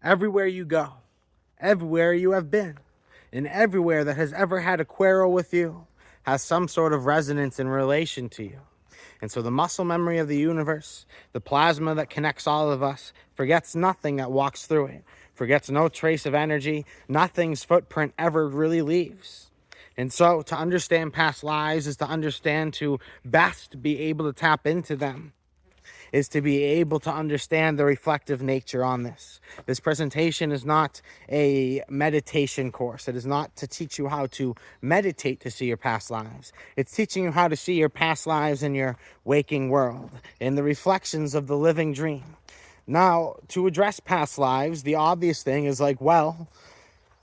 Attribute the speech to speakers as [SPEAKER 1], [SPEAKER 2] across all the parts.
[SPEAKER 1] Everywhere you go, everywhere you have been, and everywhere that has ever had a quarrel with you has some sort of resonance in relation to you. And so the muscle memory of the universe, the plasma that connects all of us, forgets nothing that walks through it, forgets no trace of energy, nothing's footprint ever really leaves. And so to understand past lives is to understand to best be able to tap into them, is to be able to understand the reflective nature on this. This presentation is not a meditation course. It is not to teach you how to meditate to see your past lives. It's teaching you how to see your past lives in your waking world, in the reflections of the living dream. Now, to address past lives, the obvious thing is like, well,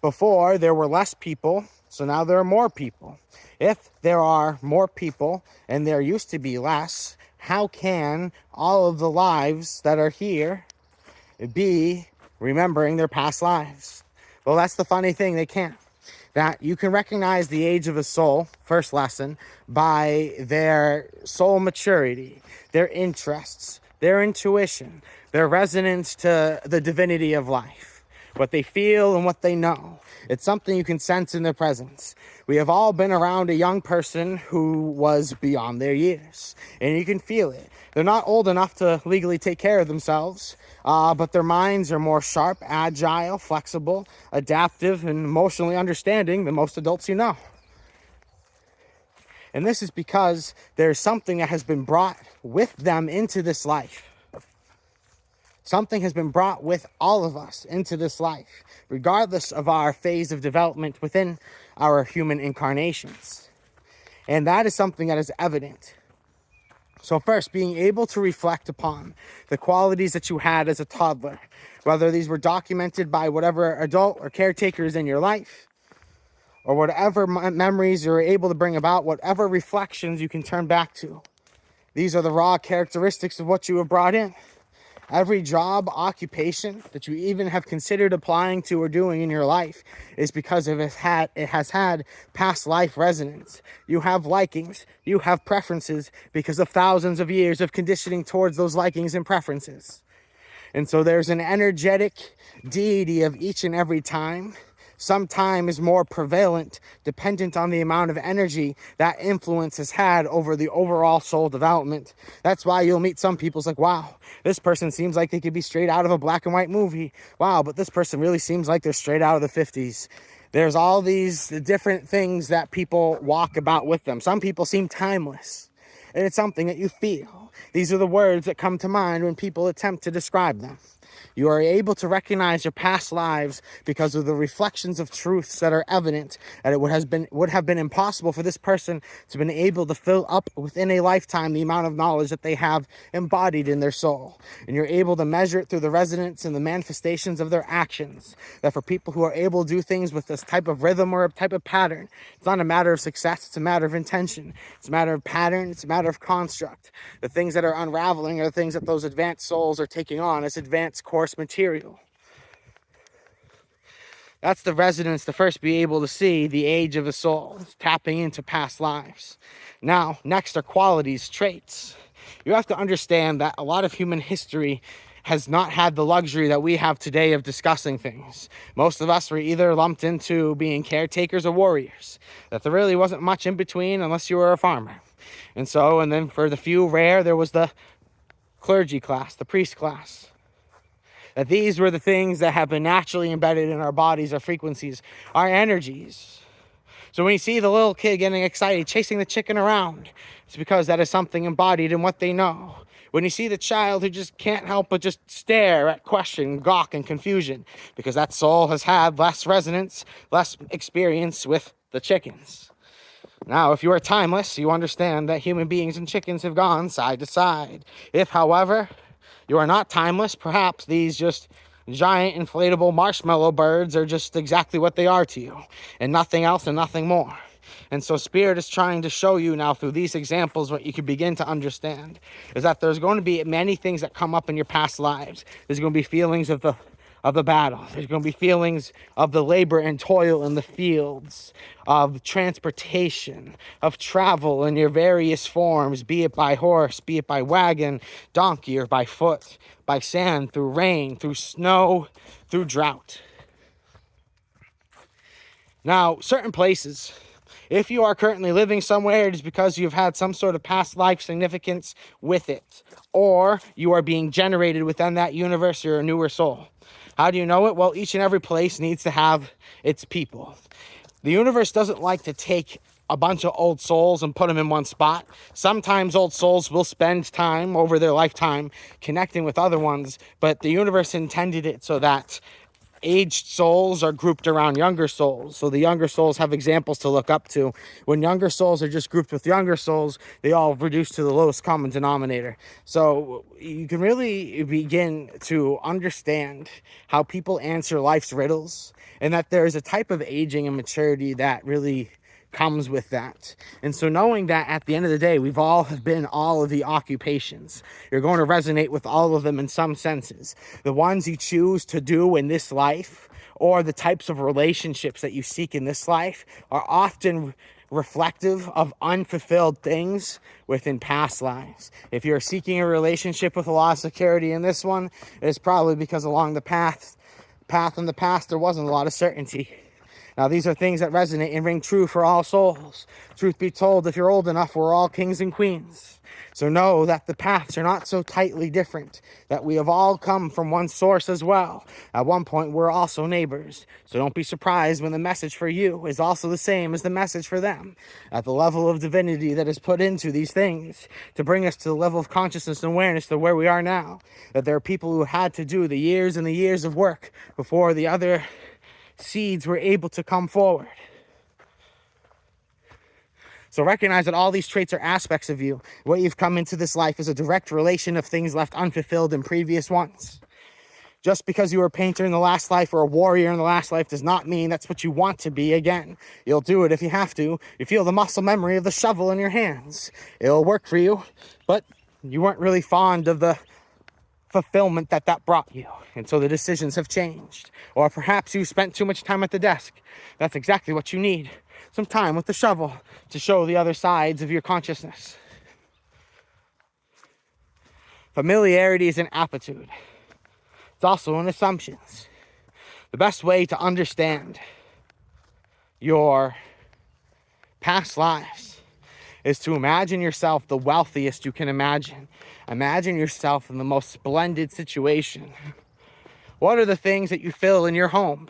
[SPEAKER 1] before there were less people, so now there are more people. If there are more people and there used to be less, how can all of the lives that are here be remembering their past lives? Well, that's the funny thing, they can't. That you can recognize the age of a soul, first lesson, by their soul maturity, their interests, their intuition, their resonance to the divinity of life, what they feel and what they know. It's something you can sense in their presence. We have all been around a young person who was beyond their years, and you can feel it. They're not old enough to legally take care of themselves, but their minds are more sharp, agile, flexible, adaptive, and emotionally understanding than most adults you know. And this is because there's something that has been brought with them into this life. Something has been brought with all of us into this life, regardless of our phase of development within our human incarnations. And that is something that is evident. So first, being able to reflect upon the qualities that you had as a toddler, whether these were documented by whatever adult or caretakers in your life, or whatever memories you're able to bring about, whatever reflections you can turn back to. These are the raw characteristics of what you have brought in. Every job, occupation that you even have considered applying to or doing in your life is because it has had past life resonance. You have likings, you have preferences because of thousands of years of conditioning towards those likings and preferences. And so there's an energetic deity of each and every time. Some time is more prevalent, dependent on the amount of energy that influence has had over the overall soul development. That's why you'll meet some people, it's like, wow, this person seems like they could be straight out of a black and white movie. Wow, but this person really seems like they're straight out of the 50s. There's all these different things that people walk about with them. Some people seem timeless, and it's something that you feel. These are the words that come to mind when people attempt to describe them. You are able to recognize your past lives because of the reflections of truths that are evident, and it would have been impossible for this person to have been able to fill up within a lifetime the amount of knowledge that they have embodied in their soul. And you're able to measure it through the resonance and the manifestations of their actions. That for people who are able to do things with this type of rhythm or a type of pattern, it's not a matter of success, it's a matter of intention. It's a matter of pattern, it's a matter of construct. The things that are unraveling are the things that those advanced souls are taking on as advanced course material. That's the resonance to first be able to see the age of a soul, tapping into past lives. Now, next are qualities, traits. You have to understand that a lot of human history has not had the luxury that we have today of discussing things. Most of us were either lumped into being caretakers or warriors, that there really wasn't much in between unless you were a farmer. And then for the few rare, there was the clergy class, the priest class. That these were the things that have been naturally embedded in our bodies, our frequencies, our energies. So when you see the little kid getting excited, chasing the chicken around, it's because that is something embodied in what they know. When you see the child who just can't help but just stare at question, gawk, and confusion, because that soul has had less resonance, less experience with the chickens. Now, if you are timeless, you understand that human beings and chickens have gone side to side. If, however, you are not timeless, perhaps these just giant inflatable marshmallow birds are just exactly what they are to you, and nothing else and nothing more. And so Spirit is trying to show you now through these examples what you can begin to understand is that there's going to be many things that come up in your past lives. There's going to be feelings of the of the battle. There's going to be feelings of the labor and toil in the fields, of transportation, of travel in your various forms, be it by horse, be it by wagon, donkey, or by foot, by sand, through rain, through snow, through drought. Now, certain places, if you are currently living somewhere, it is because you've had some sort of past life significance with it, or you are being generated within that universe. You're a newer soul. How do you know it? Well, each and every place needs to have its people. The universe doesn't like to take a bunch of old souls and put them in one spot. Sometimes old souls will spend time over their lifetime connecting with other ones, but the universe intended it so that aged souls are grouped around younger souls. So the younger souls have examples to look up to. When younger souls are just grouped with younger souls, they all reduce to the lowest common denominator. So you can really begin to understand how people answer life's riddles, and that there is a type of aging and maturity that really comes with that. And so knowing that at the end of the day, we've all been all of the occupations. You're going to resonate with all of them in some senses. The ones you choose to do in this life, or the types of relationships that you seek in this life, are often reflective of unfulfilled things within past lives. If you're seeking a relationship with a lot of security in this one, it's probably because along the path in the past, there wasn't a lot of certainty. Now, these are things that resonate and ring true for all souls. Truth be told, if you're old enough, we're all kings and queens. So know that the paths are not so tightly different, that we have all come from one source as well. At one point, we're also neighbors. So don't be surprised when the message for you is also the same as the message for them. At the level of divinity that is put into these things to bring us to the level of consciousness and awareness to where we are now, that there are people who had to do the years and the years of work before the other seeds were able to come forward. So recognize that all these traits are aspects of you. What you've come into this life is a direct relation of things left unfulfilled in previous ones. Just because you were a painter in the last life or a warrior in the last life does not mean that's what you want to be again. You'll do it if you have to. You feel the muscle memory of the shovel in your hands. It'll work for you, but you weren't really fond of the fulfillment that brought you, and so the decisions have changed. Or perhaps you spent too much time at the desk. That's exactly what you need. Some time with the shovel to show the other sides of your consciousness. Familiarity is an aptitude. It's also an assumption. The best way to understand your past lives is to imagine yourself the wealthiest you can imagine. Imagine yourself in the most splendid situation. What are the things that you fill in your home,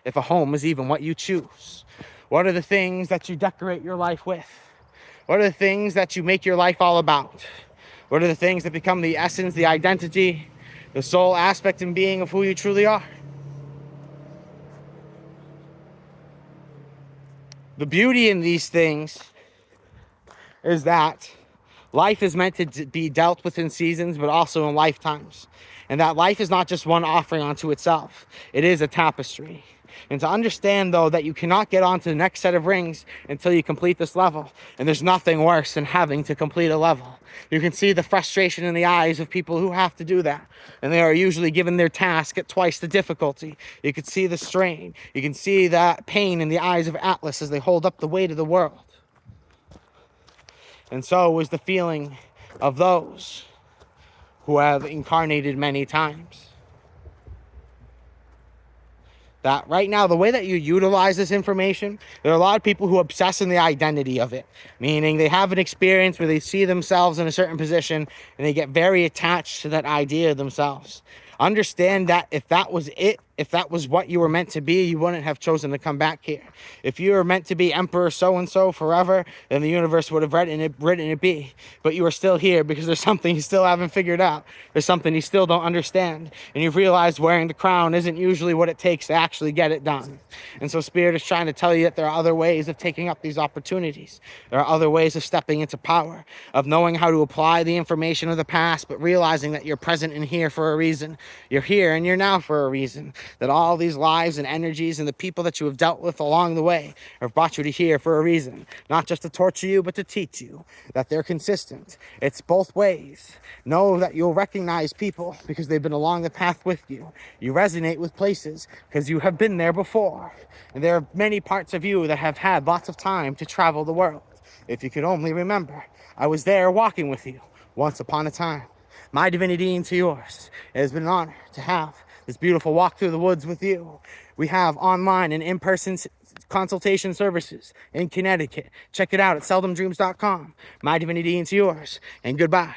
[SPEAKER 1] if a home is even what you choose? What are the things that you decorate your life with? What are the things that you make your life all about? What are the things that become the essence, the identity, the soul aspect and being of who you truly are? The beauty in these things is that life is meant to be dealt with in seasons, but also in lifetimes. And that life is not just one offering unto itself. It is a tapestry. And to understand, though, that you cannot get onto the next set of rings until you complete this level. And there's nothing worse than having to complete a level. You can see the frustration in the eyes of people who have to do that. And they are usually given their task at twice the difficulty. You can see the strain. You can see that pain in the eyes of Atlas as they hold up the weight of the world. And so is the feeling of those who have incarnated many times. That right now, the way that you utilize this information, there are a lot of people who obsess in the identity of it. Meaning they have an experience where they see themselves in a certain position and they get very attached to that idea of themselves. Understand that if that was it, if that was what you were meant to be, you wouldn't have chosen to come back here. If you were meant to be Emperor so-and-so forever, then the universe would have written it be. But you are still here because there's something you still haven't figured out. There's something you still don't understand. And you've realized wearing the crown isn't usually what it takes to actually get it done. And so Spirit is trying to tell you that there are other ways of taking up these opportunities. There are other ways of stepping into power, of knowing how to apply the information of the past, but realizing that you're present and here for a reason. You're here and you're now for a reason. that all these lives and energies and the people that you have dealt with along the way have brought you to here for a reason. Not just to torture you, but to teach you that they're consistent. It's both ways. Know that you'll recognize people because they've been along the path with you. You resonate with places because you have been there before. And there are many parts of you that have had lots of time to travel the world. If you could only remember, I was there walking with you once upon a time. My divinity into yours. It has been an honor to have this beautiful walk through the woods with you. We have online and in-person consultation services in Connecticut. Check it out at seldomdreams.com. My divinity into yours, and goodbye.